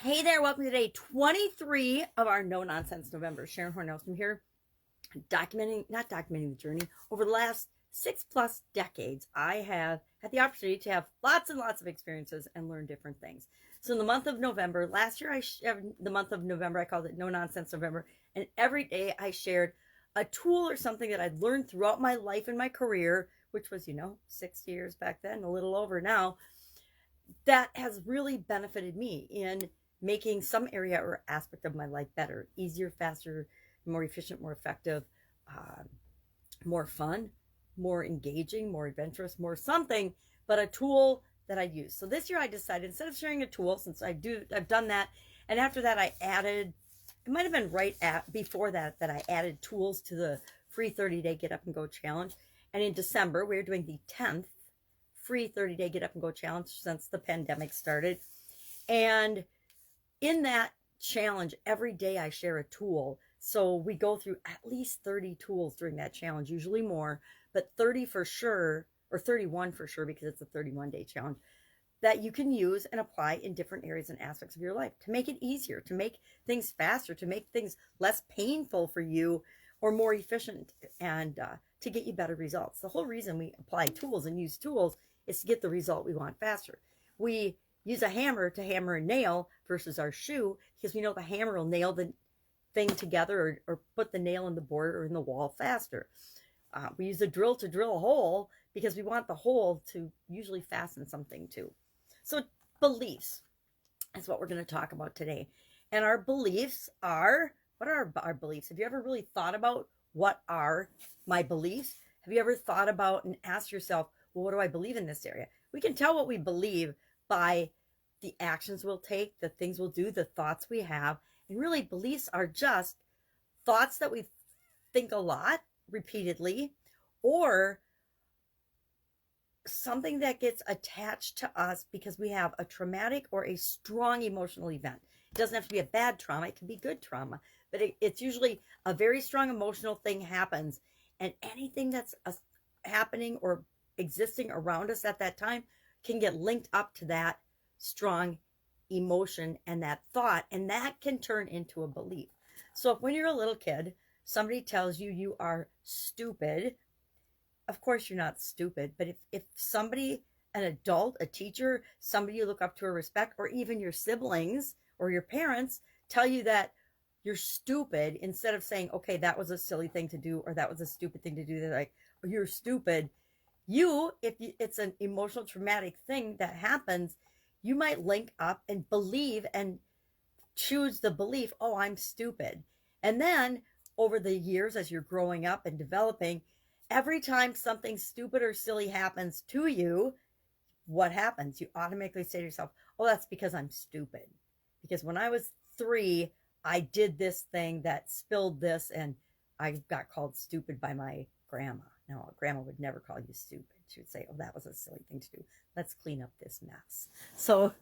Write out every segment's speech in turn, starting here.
Hey there, welcome to day 23 of our No Nonsense November. Sharon Horne-Ellstrom here, not documenting the journey. Over the last 6+ decades, I have had the opportunity to have lots and lots of experiences and learn different things. So in the month of November, last year, the month of November, I called it No Nonsense November. And every day I shared a tool or something that I'd learned throughout my life and my career, which was, 60 years back then, a little over now, that has really benefited me in making some area or aspect of my life better, easier, faster, more efficient, more effective, uh, more fun, more engaging, more adventurous, more something, but a tool that I use. So this year I decided, instead of sharing a tool, since I've done that, and after that I added, it might have been right at before that I added tools to the free 30-day Get Up and Go challenge. And in December, we're doing the 10th free 30-day Get Up and Go challenge since the pandemic started. And in that challenge, every day I share a tool. So we go through at least 30 tools during that challenge, usually more, but 30 for sure, or 31 for sure, because it's a 31-day challenge, that you can use and apply in different areas and aspects of your life to make it easier, to make things faster, to make things less painful for you or more efficient, and to get you better results. The whole reason we apply tools and use tools is to get the result we want faster. We use a hammer to hammer a nail versus our shoe because we know the hammer will nail the thing together, or put the nail in the board or in the wall faster. We use a drill to drill a hole because we want the hole to usually fasten something to. So beliefs is what we're going to talk about today. And our beliefs are, what are our beliefs? Have you ever really thought about what are my beliefs? Have you ever thought about and asked yourself, well, what do I believe in this area? We can tell what we believe by the actions we'll take, the things we'll do, the thoughts we have. And really, beliefs are just thoughts that we think a lot repeatedly, or something that gets attached to us because we have a traumatic or a strong emotional event. It doesn't have to be a bad trauma, it can be good trauma, but it's usually a very strong emotional thing happens, and anything that's happening or existing around us at that time can get linked up to that strong emotion and that thought, and that can turn into a belief. So if when you're a little kid, somebody tells you you are stupid, of course you're not stupid, but if somebody, an adult, a teacher, somebody you look up to or respect, or even your siblings or your parents tell you that you're stupid, instead of saying, okay, that was a silly thing to do, or that was a stupid thing to do, they're like, oh, you're stupid. It's an emotional traumatic thing that happens, you might link up and believe and choose the belief, oh, I'm stupid. And then over the years, as you're growing up and developing, every time something stupid or silly happens to you, what happens? You automatically say to yourself, oh, that's because I'm stupid. Because when I was 3, I did this thing that spilled this, and I got called stupid by my grandma. No, grandma would never call you stupid. She would say, oh, that was a silly thing to do. Let's clean up this mess. So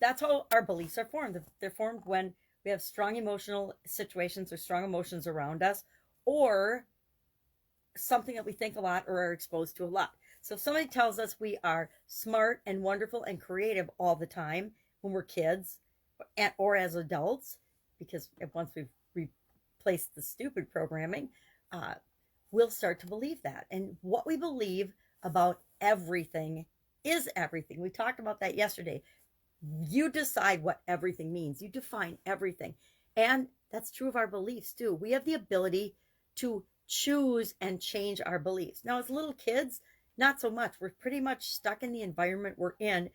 that's how our beliefs are formed. They're formed when we have strong emotional situations or strong emotions around us, or something that we think a lot or are exposed to a lot. So if somebody tells us we are smart and wonderful and creative all the time when we're kids, or as adults, because once we've replaced the stupid programming, we'll start to believe that. And what we believe about everything is everything. We talked about that yesterday. You decide what everything means. You define everything. And that's true of our beliefs too. We have the ability to choose and change our beliefs. Now, as little kids, not so much. We're pretty much stuck in the environment we're in.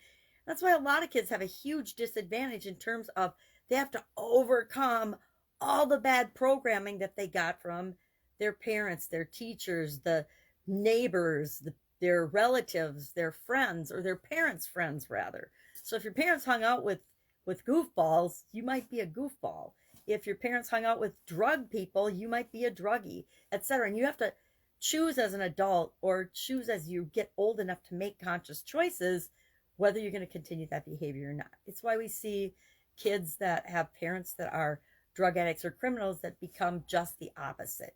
That's why a lot of kids have a huge disadvantage in terms of they have to overcome all the bad programming that they got from their parents, their teachers, the neighbors, their relatives, their friends, or their parents' friends, rather. So if your parents hung out with goofballs, you might be a goofball. If your parents hung out with drug people, you might be a druggie, etc. And you have to choose as an adult, or choose as you get old enough to make conscious choices, whether you're going to continue that behavior or not. It's why we see kids that have parents that are drug addicts or criminals that become just the opposite.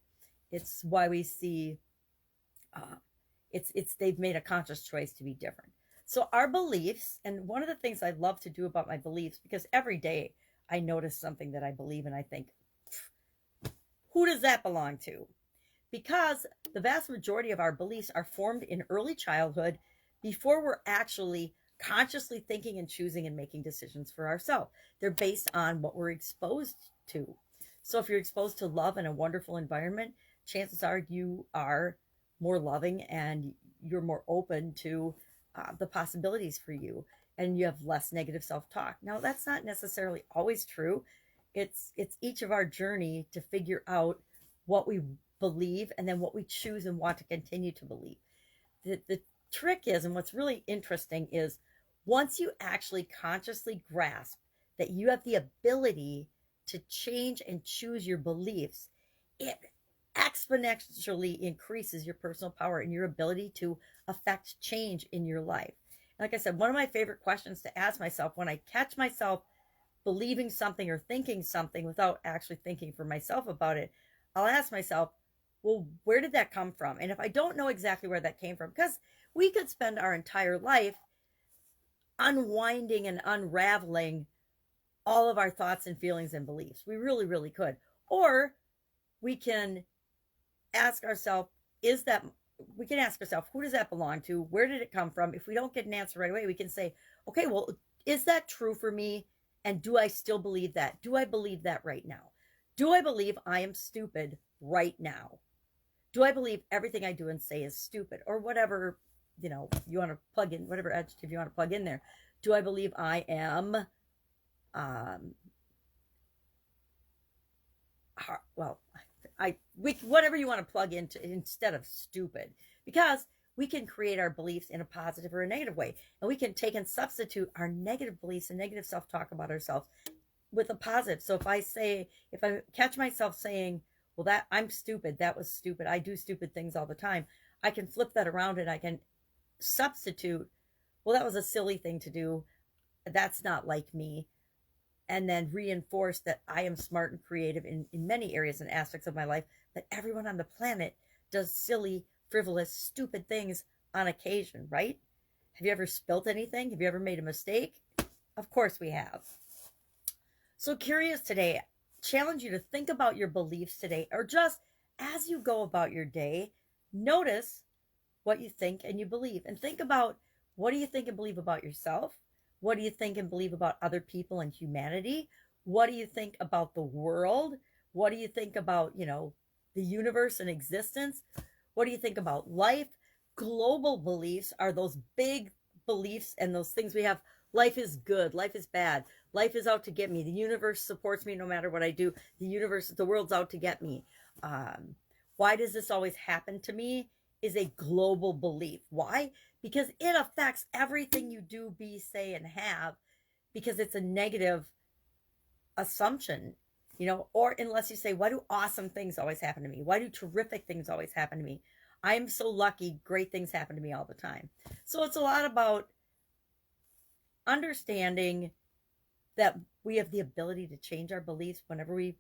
It's why we see they've made a conscious choice to be different. So our beliefs, and one of the things I love to do about my beliefs, because every day I notice something that I believe and I think, who does that belong to? Because the vast majority of our beliefs are formed in early childhood before we're actually consciously thinking and choosing and making decisions for ourselves. They're based on what we're exposed to. So if you're exposed to love and a wonderful environment, chances are you are more loving and you're more open to the possibilities for you, and you have less negative self-talk. Now, that's not necessarily always true. It's each of our journey to figure out what we believe and then what we choose and want to continue to believe. The trick is, and what's really interesting is, once you actually consciously grasp that you have the ability to change and choose your beliefs, it exponentially increases your personal power and your ability to affect change in your life. Like I said, one of my favorite questions to ask myself when I catch myself believing something or thinking something without actually thinking for myself about it, I'll ask myself, well, where did that come from? And if I don't know exactly where that came from, because we could spend our entire life unwinding and unraveling all of our thoughts and feelings and beliefs. We really, really could. Or we can ask ourselves, we can ask ourselves, who does that belong to? Where did it come from? If we don't get an answer right away, we can say, okay, well, is that true for me? And do I still believe that? Do I believe that right now? Do I believe I am stupid right now? Do I believe everything I do and say is stupid? Or whatever, you want to plug in, whatever adjective you want to plug in there. Do I believe I am, whatever you want to plug into instead of stupid, because we can create our beliefs in a positive or a negative way, and we can take and substitute our negative beliefs and negative self-talk about ourselves with a positive. So if I catch myself saying, well, that I'm stupid, that was stupid, I do stupid things all the time, I can flip that around and I can substitute, well, that was a silly thing to do, that's not like me, and then reinforce that I am smart and creative in many areas and aspects of my life, that everyone on the planet does silly, frivolous, stupid things on occasion, right? Have you ever spilt anything? Have you ever made a mistake? Of course we have. So curious today, challenge you to think about your beliefs today, or just as you go about your day, notice what you think and you believe, and think about, what do you think and believe about yourself? What do you think and believe about other people and humanity? What do you think about the world? What do you think about, the universe and existence? What do you think about life? Global beliefs are those big beliefs and those things we have. Life is good. Life is bad. Life is out to get me. The universe supports me no matter what I do. The world's out to get me. Why does this always happen to me? Is a global belief. Why? Because it affects everything you do, be, say, and have, because it's a negative assumption, or unless you say, why do awesome things always happen to me? Why do terrific things always happen to me? I am so lucky, great things happen to me all the time. So it's a lot about understanding that we have the ability to change our beliefs whenever we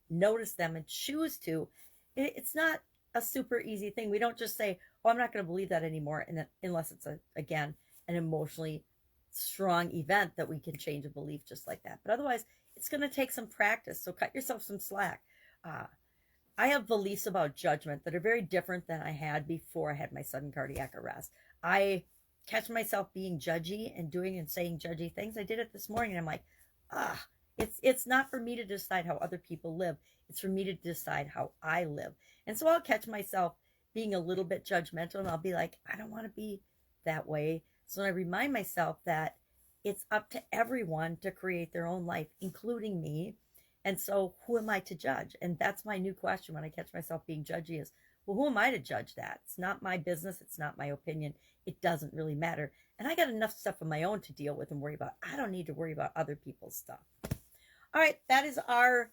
notice them and choose to. It's not a super easy thing. We don't just say, oh, I'm not going to believe that anymore, and unless it's again an emotionally strong event that we can change a belief just like that. But otherwise, it's going to take some practice. So cut yourself some slack. I have beliefs about judgment that are very different than I had before I had my sudden cardiac arrest. I catch myself being judgy and doing and saying judgy things. I did it this morning, and I'm like, it's not for me to decide how other people live. It's for me to decide how I live. And so I'll catch myself being a little bit judgmental, and I'll be like, I don't want to be that way. So I remind myself that it's up to everyone to create their own life, including me. And so who am I to judge? And that's my new question when I catch myself being judgy is, well, who am I to judge that? It's not my business. It's not my opinion. It doesn't really matter. And I got enough stuff of my own to deal with and worry about. I don't need to worry about other people's stuff. All right, that is our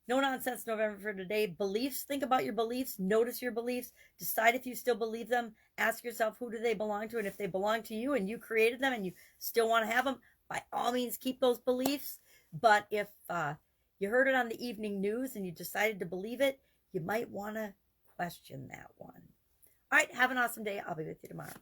No Nonsense November for today. Beliefs. Think about your beliefs. Notice your beliefs. Decide if you still believe them. Ask yourself, who do they belong to? And if they belong to you and you created them and you still want to have them, by all means, keep those beliefs. But if you heard it on the evening news and you decided to believe it, you might want to question that one. All right, have an awesome day. I'll be with you tomorrow.